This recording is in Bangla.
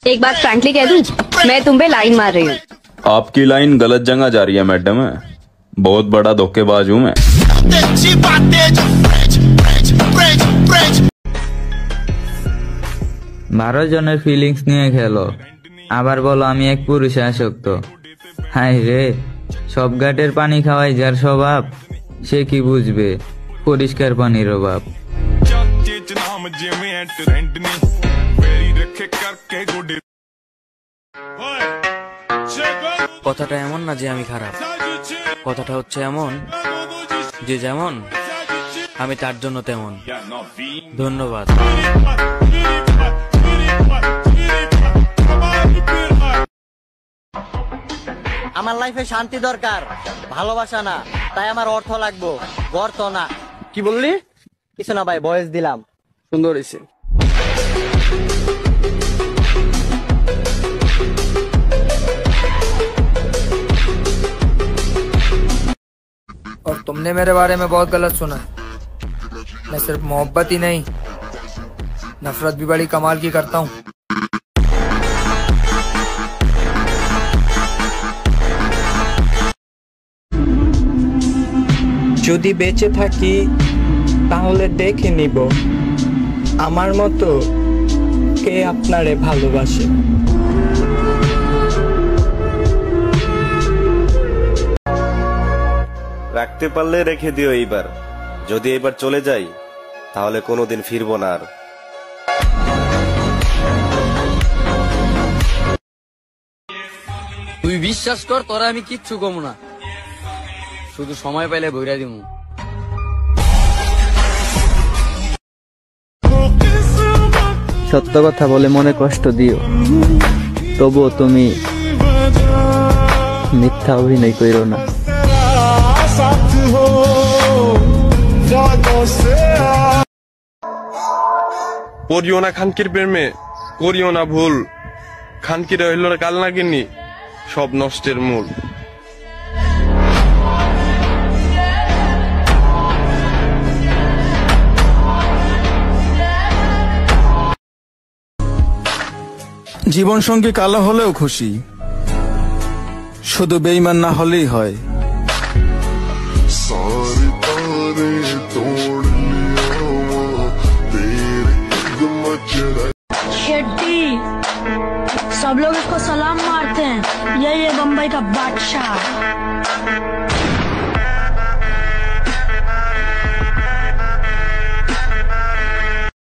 एक बात फ्रैंकली कह दूं, मैं तुम पे लाइन मार रही हूँ। आपकी लाइन गलत जगह जा रही है मैडम। बहुत बड़ा धोखेबाज हूँ मैं। बारो जনের ফিলিংস নিয়ে খেলো, আবার বলো আমি এক পুরুষে আসক্ত। হাই রে, সব ঘাটের পানি খাওয়াই যার স্বভাব, সে কি বুঝবে পরিষ্কার পানির অভাব। কথাটা এমন না যে আমি খারাপ, কথাটা হচ্ছে এমন যে যেমন আমি তার জন্য তেমন। ধন্যবাদ। আমার লাইফে শান্তি দরকার, ভালোবাসা না। তাই আমার অর্থ লাগবো, গর্ত না। কি বললি? কিছু না ভাই, ভয়েস দিলাম। সুন্দর হয়েছে। और तुमने मेरे बारे में बहुत गलत सुना है। मैं सिर्फ मोहब्बत ही नहीं, नफरत भी बड़ी कमाल की करता हूँ। যদি বেঁচে থাকি তাহলে দেখে নিব আমার মতো কে আপনারে ভালোবাসে। রাখতে পারলে রেখে দিও এইবার, যদি এবার চলে যাই তাহলে কোনোদিন ফিরবো না আর। তুই বিশ্বাস কর, তোরা আমি কিচ্ছু কম না, শুধু সময় পাইলে বইরা দিমু। সত্য কথা বলে মনে কষ্ট দিও, তবুও তুমি মিথ্যা অভিনয় কইরো না। পড়িও না খানকির প্রেমে, করিও না ভুল। খানকির হইল কাল নাগিনি, সব নষ্টের মূল। জীবন সঙ্গী কালো হলেও খুশি, শুধু বেঈমান না হলেই হয়। शेट्टी, सब लोग इसको सलाम मारते हैं, यही है बम्बई का बादशाह।